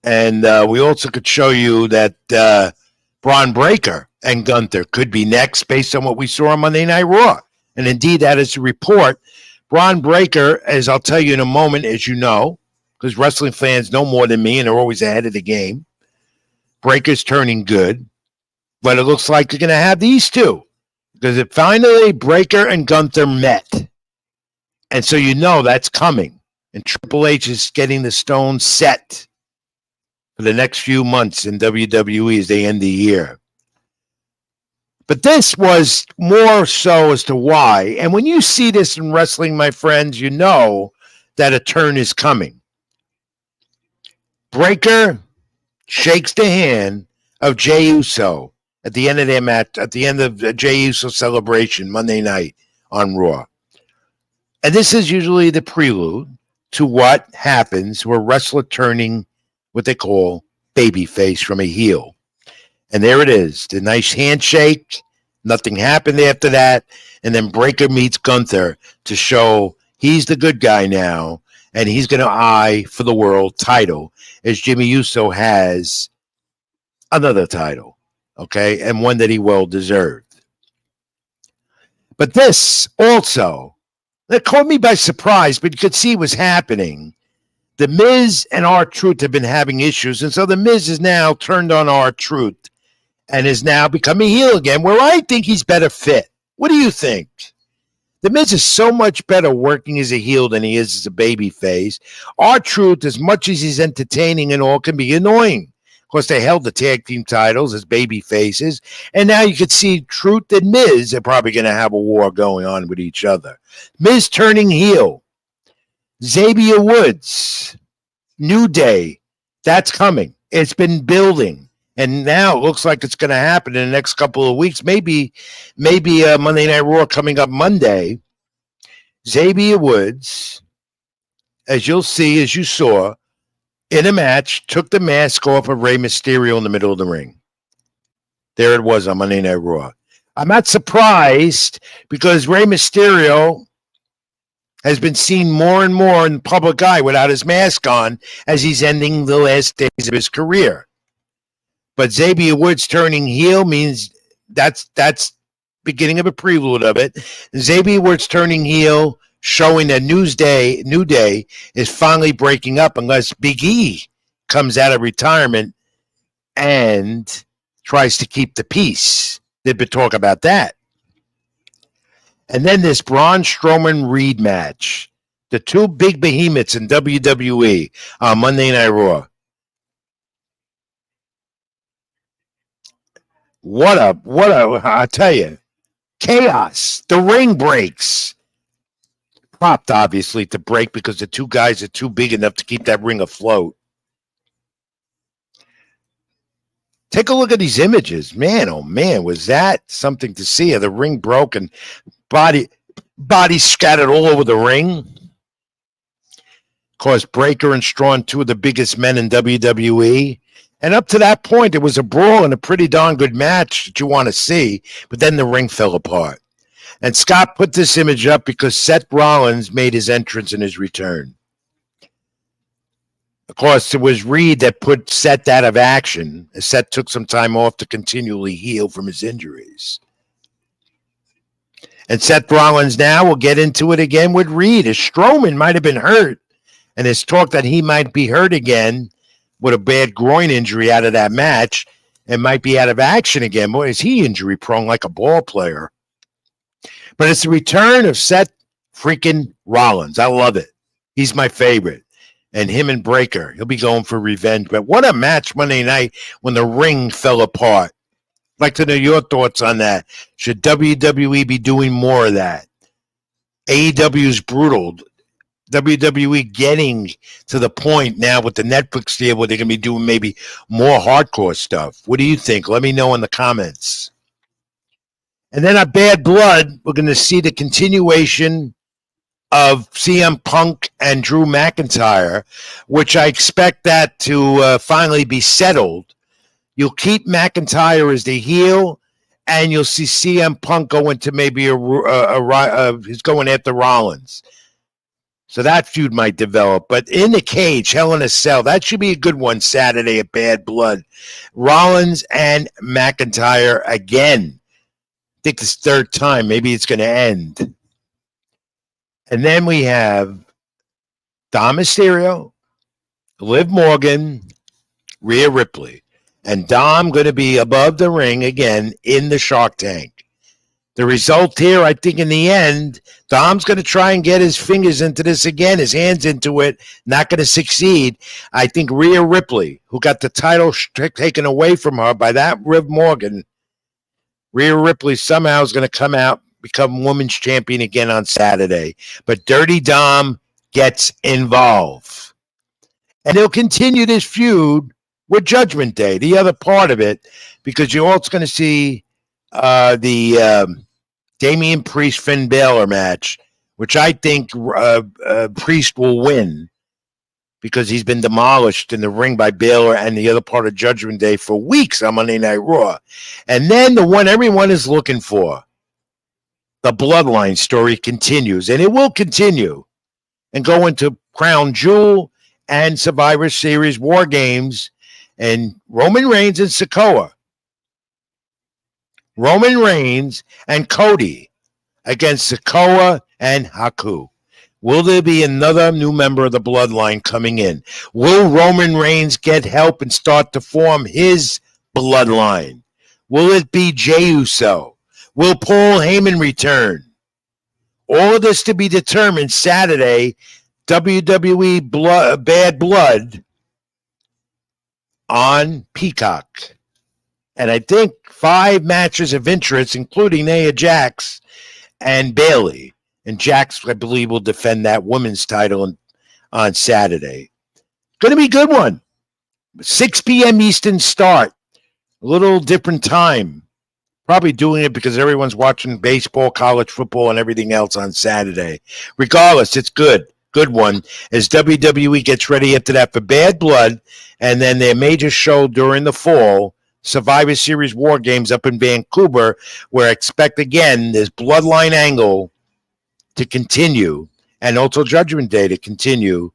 And we also could show you that Braun Breaker and Gunther could be next based on what we saw on Monday Night Raw. And indeed, that is the report. Braun Breaker, as I'll tell you in a moment, as you know, because wrestling fans know more than me and they're always ahead of the game. Breaker's turning good, but it looks like you're going to have these two because it finally Breaker and Gunther met. And so that's coming. And Triple H is getting the stone set for the next few months in WWE as they end the year. But this was more so as to why. And when you see this in wrestling, my friends, you know that a turn is coming. Breaker shakes the hand of Jey Uso at the end of their match, at the end of Jey Uso celebration Monday night on Raw. And this is usually the prelude to what happens to a wrestler turning what they call babyface from a heel. And there it is, the nice handshake. Nothing happened after that. And then Breaker meets Gunther to show he's the good guy now. And he's going to eye for the world title as Jimmy Uso has another title, okay, and one that he well deserved. But this also, that caught me by surprise, but you could see it was happening. The Miz and R-Truth have been having issues, and so the Miz is now turned on R-Truth and is now becoming heel again, where I think he's better fit. What do you think? The Miz is so much better working as a heel than he is as a baby face. R-Truth, as much as he's entertaining and all, can be annoying. Of course, they held the tag team titles as baby faces, and now you could see Truth and Miz are probably going to have a war going on with each other. Miz turning heel. Xavier Woods, New Day, that's coming. It's been building. And now it looks like it's going to happen in the next couple of weeks. Maybe Monday Night Raw coming up Monday. Xavier Woods, as you'll see, as you saw, in a match, took the mask off of Rey Mysterio in the middle of the ring. There it was on Monday Night Raw. I'm not surprised because Rey Mysterio has been seen more and more in the public eye without his mask on as he's ending the last days of his career. But Xavier Woods turning heel means that's beginning of a prelude of it. Xavier Woods turning heel, showing that New Day is finally breaking up unless Big E comes out of retirement and tries to keep the peace. There'd been talk about that. And then this Braun Strowman Reed match. The two big behemoths in WWE on Monday Night Raw. What a, I tell you, chaos. The ring breaks. Propped, obviously, to break because the two guys are too big enough to keep that ring afloat. Take a look at these images. Man, oh man, was that something to see? The ring broke and body scattered all over the ring. Of course, Breaker and Strong, two of the biggest men in WWE. And up to that point, it was a brawl and a pretty darn good match that you want to see. But then the ring fell apart. And Scott put this image up because Seth Rollins made his entrance and his return. Of course, it was Reed that put Seth out of action. Seth took some time off to continually heal from his injuries. And Seth Rollins now will get into it again with Reed. As Strowman might have been hurt. And there's talk that he might be hurt again with a bad groin injury out of that match. and might be out of action again. Boy, is he injury prone like a ball player. But it's the return of Seth freaking Rollins. I love it. He's my favorite. And him and Breaker, he'll be going for revenge. But what a match Monday night when the ring fell apart. I'd like to know your thoughts on that. Should WWE be doing more of that? AEW is brutal. WWE getting to the point now with the Netflix deal where they're going to be doing maybe more hardcore stuff. What do you think? Let me know in the comments. And then at Bad Blood, we're going to see the continuation of CM Punk and Drew McIntyre, which I expect that to finally be settled. You'll keep McIntyre as the heel, and you'll see CM Punk go into maybe he's going after Rollins. So that feud might develop. But in the cage, Hell in a Cell, that should be a good one Saturday at Bad Blood. Rollins and McIntyre again. I think it's third time. Maybe it's going to end. And then we have Dom Mysterio, Liv Morgan, Rhea Ripley. And Dom going to be above the ring again in the Shark Tank. The result here, I think in the end, Dom's going to try and get his fingers into this again, his hands into it, not going to succeed. I think Rhea Ripley, who got the title taken away from her by that Liv Morgan, Rhea Ripley somehow is going to come out, become women's champion again on Saturday. But Dirty Dom gets involved. And he'll continue this feud with Judgment Day, the other part of it, because you're also going to see the Damian Priest Finn Balor match, which I think Priest will win because he's been demolished in the ring by Balor and the other part of Judgment Day for weeks on Monday Night Raw. And then the one everyone is looking for, the Bloodline story continues, and it will continue and go into Crown Jewel and Survivor Series War Games and Roman Reigns and Sikoa. Roman Reigns and Cody against Sikoa and Haku. Will there be another new member of the Bloodline coming in? Will Roman Reigns get help and start to form his Bloodline? Will it be Jey Uso? Will Paul Heyman return? All of this to be determined Saturday, WWE Bad Blood on Peacock. And I think 5 matches of interest, including Nia Jax and Bayley. And Jax, I believe, will defend that women's title on Saturday. Going to be a good one. 6 p.m. Eastern start. A little different time. Probably doing it because everyone's watching baseball, college football, and everything else on Saturday. Regardless, it's good. Good one. As WWE gets ready after that for Bad Blood, and then their major show during the fall, Survivor Series War Games up in Vancouver, where I expect, again, this Bloodline angle to continue, and also Judgment Day to continue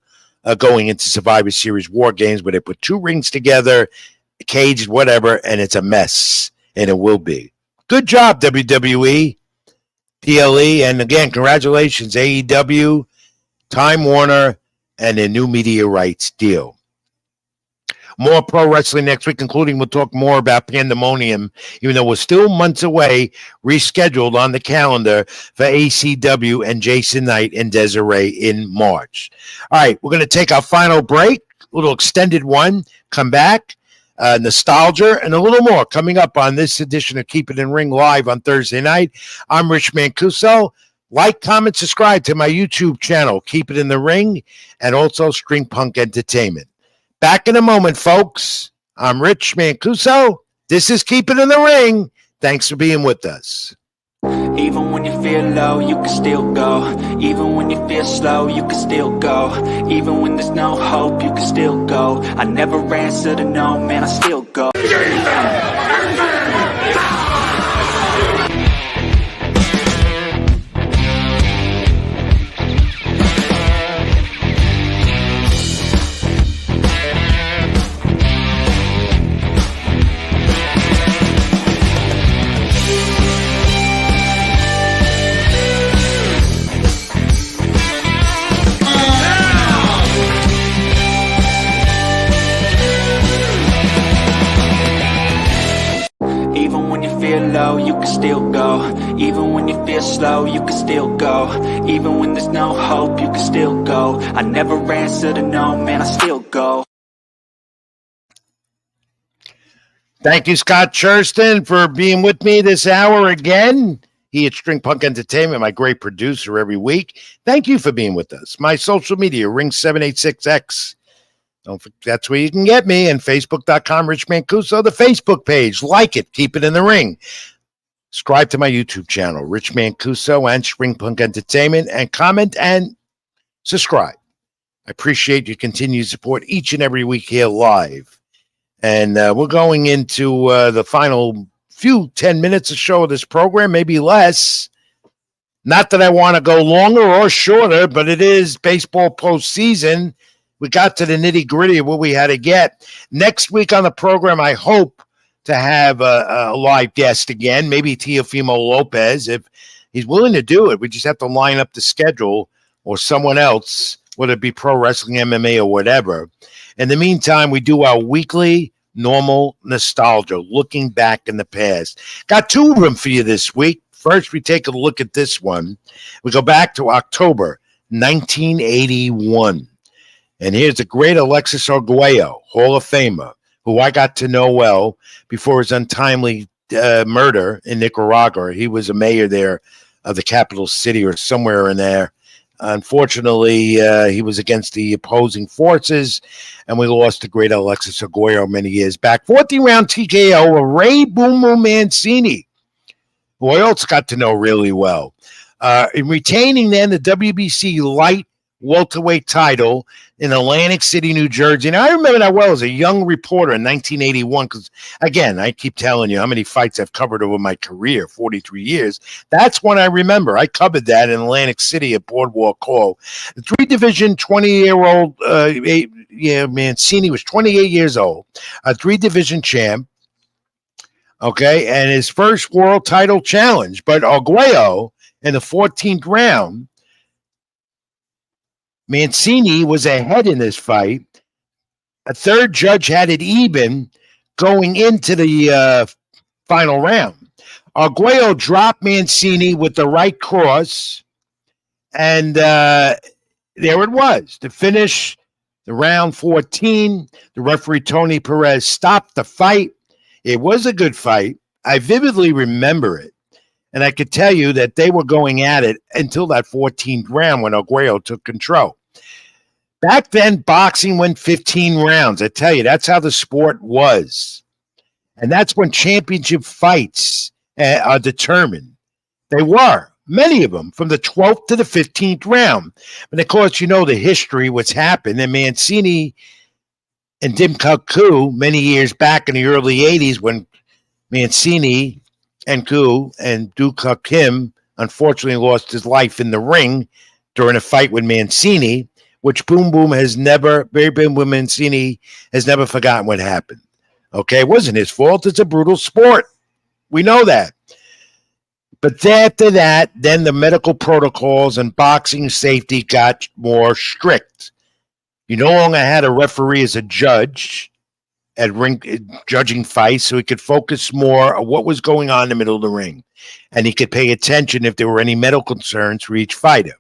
going into Survivor Series War Games, where they put 2 rings together, caged, whatever, and it's a mess, and it will be. Good job, WWE, PLE, and again, congratulations, AEW, Time Warner, and their new media rights deal. More pro wrestling next week, including we'll talk more about Pandemonium, even though we're still months away, rescheduled on the calendar for ACW and Jason Knight and Desiree in March. All right, we're going to take our final break, a little extended one, come back, nostalgia, and a little more coming up on this edition of Keep It in Ring Live on Thursday night. I'm Rich Mancuso. Like, comment, subscribe to my YouTube channel, Keep It in the Ring, and also String Punk Entertainment. Back in a moment, folks. I'm Rich Mancuso. This is Keep It in the Ring. Thanks for being with us. Even when you feel low, you can still go. Even when you feel slow, you can still go. Even when there's no hope, you can still go. I never answer to no, man, I still go. Even when you feel slow, you can still go. Even when there's no hope, you can still go. I never answer to no, man, I still go. Thank you, Scott Churston, for being with me this hour again. He at String Punk Entertainment, my great producer every week. Thank you for being with us. My social media, Ring786X. Don't forget, that's where you can get me, and Facebook.com, Rich Mancuso, the Facebook page. Like it, keep it in the ring. Subscribe to my YouTube channel, Rich Mancuso and String Punk Entertainment, and comment and subscribe. I appreciate your continued support each and every week here live. And we're going into the final few 10 minutes or so of this program, maybe less. Not that I want to go longer or shorter, but it is baseball postseason. We got to the nitty-gritty of what we had to get. Next week on the program, I hope to have a live guest again, maybe Teofimo Lopez, if he's willing to do it. We just have to line up the schedule or someone else, whether it be pro wrestling, MMA, or whatever. In the meantime, we do our weekly normal nostalgia, looking back in the past. Got two of them for you this week. First, we take a look at this one. We go back to October 1981. And here's the great Alexis Arguello, Hall of Famer, who I got to know well before his untimely murder in Nicaragua. He was a mayor there of the capital city or somewhere in there. Unfortunately, he was against the opposing forces, and we lost the great Alexis Arguello many years back. 14-round TKO of Ray Boom Boom Mancini, who I also got to know really well. In retaining then the WBC light welterweight title in Atlantic City, New Jersey. And I remember that well as a young reporter in 1981, because, again, I keep telling you how many fights I've covered over my career, 43 years. That's when I remember. I covered that in Atlantic City at Boardwalk Hall. The three-division 20-year-old Mancini was 28 years old, a three-division champ, okay, and his first world title challenge. But Arguello, in the 14th round, Mancini was ahead in this fight. A third judge had it even going into the final round. Arguello dropped Mancini with the right cross, and there it was. To finish the round 14, the referee, Tony Perez, stopped the fight. It was a good fight. I vividly remember it. And I could tell you that they were going at it until that 14th round when Arguello took control. Back then, boxing went 15 rounds. I tell you, that's how the sport was. And that's when championship fights are determined. They were, many of them, from the 12th to the 15th round. And of course, you know the history, what's happened. And Mancini and Dim Kuk Koo, many years back in the early 80s, when Mancini and Koo and Do Kuk Kim unfortunately lost his life in the ring during a fight with Mancini, which Boom Boom Mancini has never forgotten what happened. Okay, it wasn't his fault. It's a brutal sport. We know that. But after that, then the medical protocols and boxing safety got more strict. You no longer had a referee as a judge at ring judging fights, so he could focus more on what was going on in the middle of the ring, and he could pay attention if there were any medical concerns for each fighter.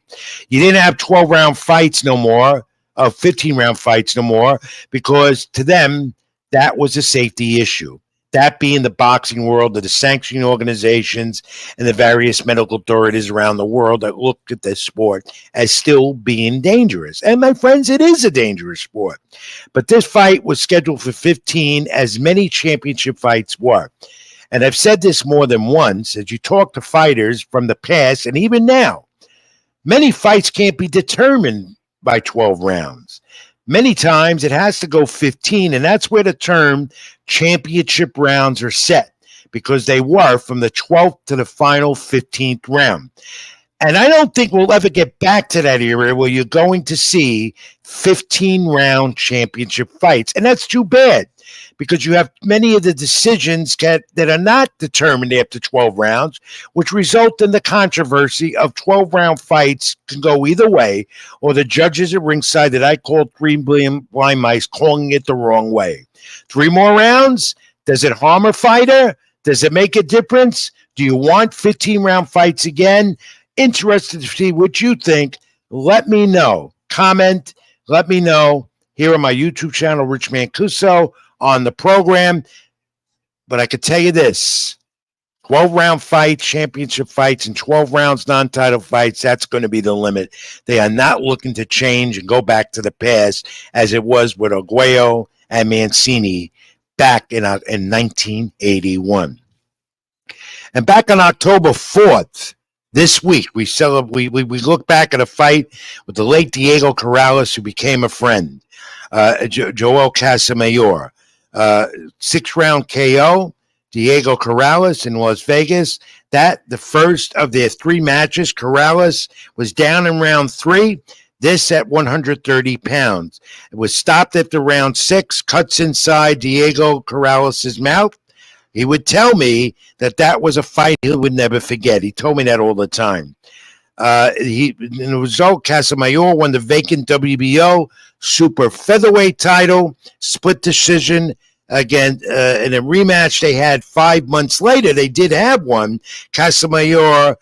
You didn't have 12-round fights no more, 15-round fights no more, because to them that was a safety issue. That being the boxing world, the sanctioning organizations, and the various medical authorities around the world that looked at this sport as still being dangerous. And my friends, it is a dangerous sport. But this fight was scheduled for 15, as many championship fights were. And I've said this more than once, as you talk to fighters from the past, and even now, many fights can't be determined by 12 rounds. Many times it has to go 15, and that's where the term championship rounds are set, because they were from the 12th to the final 15th round. And I don't think we'll ever get back to that era where you're going to see 15-round championship fights. And that's too bad, because you have many of the decisions that are not determined after 12 rounds, which result in the controversy of 12-round fights can go either way, or the judges at ringside that I call three blind mice calling it the wrong way. 3 more rounds, does it harm a fighter? Does it make a difference? Do you want 15-round fights again? Interested to see what you think. Let me know. Comment. Let me know here on my YouTube channel, Rich Mancuso, on the program. But I could tell you this. 12-round fights, championship fights, and 12 rounds non-title fights, that's going to be the limit. They are not looking to change and go back to the past as it was with Arguello and Mancini back in 1981. And back on October 4th, this week, we look back at a fight with the late Diego Corrales, who became a friend, Joel Casamayor. 6-round KO. Diego Corrales in Las Vegas. That, the first of their 3 matches. Corrales was down in round 3. This at 130 pounds. It was stopped after round 6. Cuts inside Diego Corrales' mouth. He would tell me that was a fight he would never forget. He told me that all the time. In the result, Casamayor won the vacant WBO super featherweight title, split decision. Again, in a rematch they had 5 months later, they did have one. Casamayor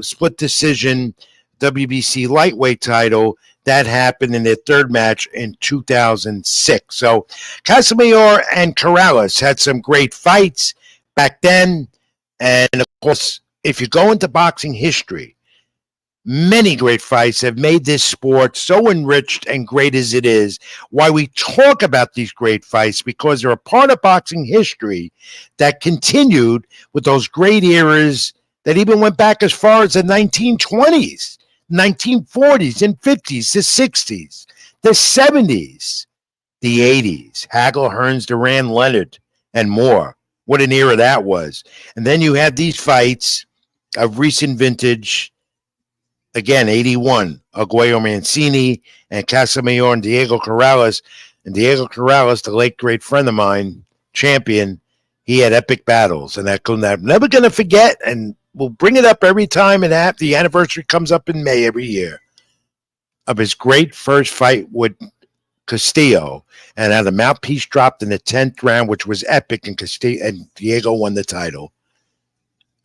split decision WBC lightweight title. That happened in their 3rd match in 2006. So Casamayor and Corrales had some great fights back then. And, of course, if you go into boxing history, many great fights have made this sport so enriched and great as it is. Why we talk about these great fights, because they're a part of boxing history that continued with those great eras that even went back as far as the 1920s, 1940s and 50s, the 60s, the 70s, the 80s, Hagel, Hearns, Duran, Leonard, and more. What an era that was. And then you had these fights of recent vintage. Again, 81, Arguello Mancini and Casamayor and Diego Corrales. And Diego Corrales, the late great friend of mine, champion, he had epic battles. And I'm never going to forget, and we'll bring it up every time the anniversary comes up in May every year, of his great first fight with Castillo. And how the mouthpiece dropped in the 10th round, which was epic, and Diego won the title.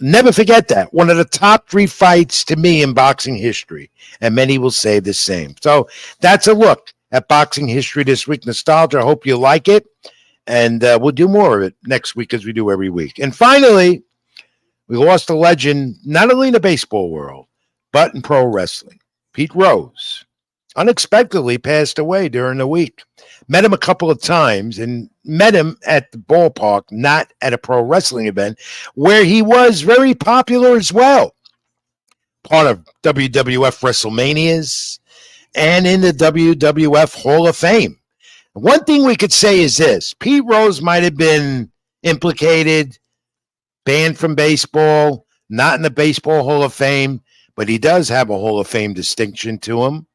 Never forget that. One of the top 3 fights to me in boxing history. And many will say the same. So that's a look at boxing history this week. Nostalgia. I hope you like it. And we'll do more of it next week as we do every week. And finally, we lost a legend, not only in the baseball world, but in pro wrestling. Pete Rose unexpectedly passed away during the week. Met him a couple of times and met him at the ballpark, not at a pro wrestling event, where he was very popular as well. Part of WWF WrestleManias and in the WWF Hall of Fame. One thing we could say is this. Pete Rose might have been implicated, banned from baseball, not in the Baseball Hall of Fame, but he does have a Hall of Fame distinction to him.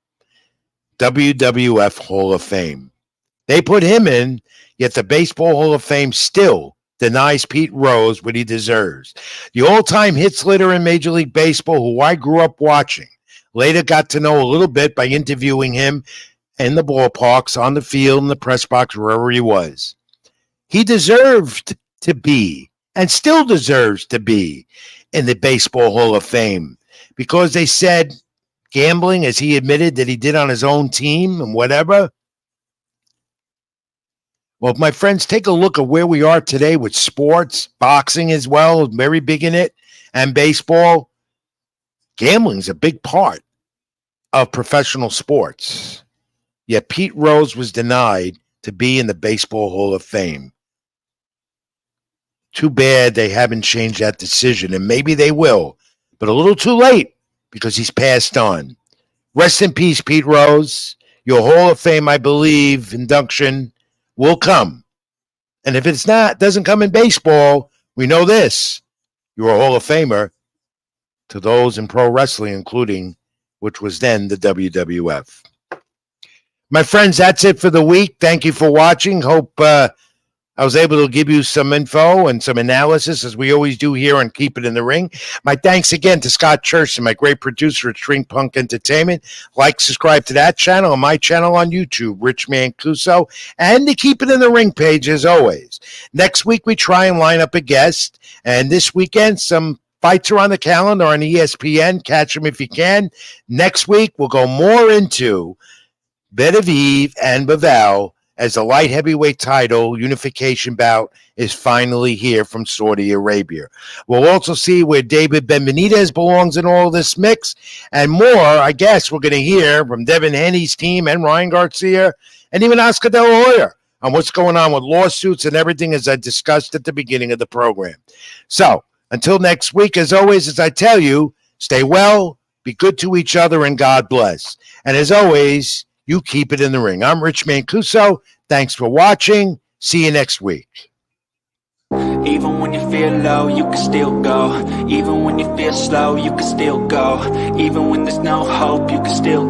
WWF Hall of Fame. They put him in, yet the Baseball Hall of Fame still denies Pete Rose what he deserves. The all-time hits leader in Major League Baseball, who I grew up watching, later got to know a little bit by interviewing him in the ballparks, on the field, in the press box, wherever he was. He deserved to be, and still deserves to be, in the Baseball Hall of Fame, because they said gambling, as he admitted that he did on his own team and whatever. Well, my friends, take a look at where we are today with sports, boxing as well, very big in it, and baseball. Gambling is a big part of professional sports. Yet Pete Rose was denied to be in the Baseball Hall of Fame. Too bad they haven't changed that decision, and maybe they will, but a little too late because he's passed on. Rest in peace, Pete Rose. Your Hall of Fame, I believe, induction will come. And if it's not, doesn't come in baseball, we know this. You're a Hall of Famer to those in pro wrestling, including, which was then the WWF. My friends, that's it for the week. Thank you for watching. Hope I I was able to give you some info and some analysis, as we always do here on Keep It in the Ring. My thanks again to Scott Church, my great producer at String Punk Entertainment. Like, subscribe to that channel and my channel on YouTube, Rich Mancuso, and the Keep It in the Ring page, as always. Next week, we try and line up a guest, and this weekend, some fights are on the calendar on ESPN. Catch them if you can. Next week, we'll go more into Beterbiev and Bivol, as the light heavyweight title unification bout is finally here from Saudi Arabia. We'll also see where David Benvenidez belongs in all this mix, and more, I guess, we're going to hear from Devin Haney's team and Ryan Garcia and even Oscar De La Hoya on what's going on with lawsuits and everything, as I discussed at the beginning of the program. So, until next week, as always, as I tell you, stay well, be good to each other, and God bless. And as always, you keep it in the ring. I'm Rich Mancuso. Thanks for watching. See you next week. Even when you feel low, you can still go. Even when you feel slow, you can still go. Even when there's no hope, you can still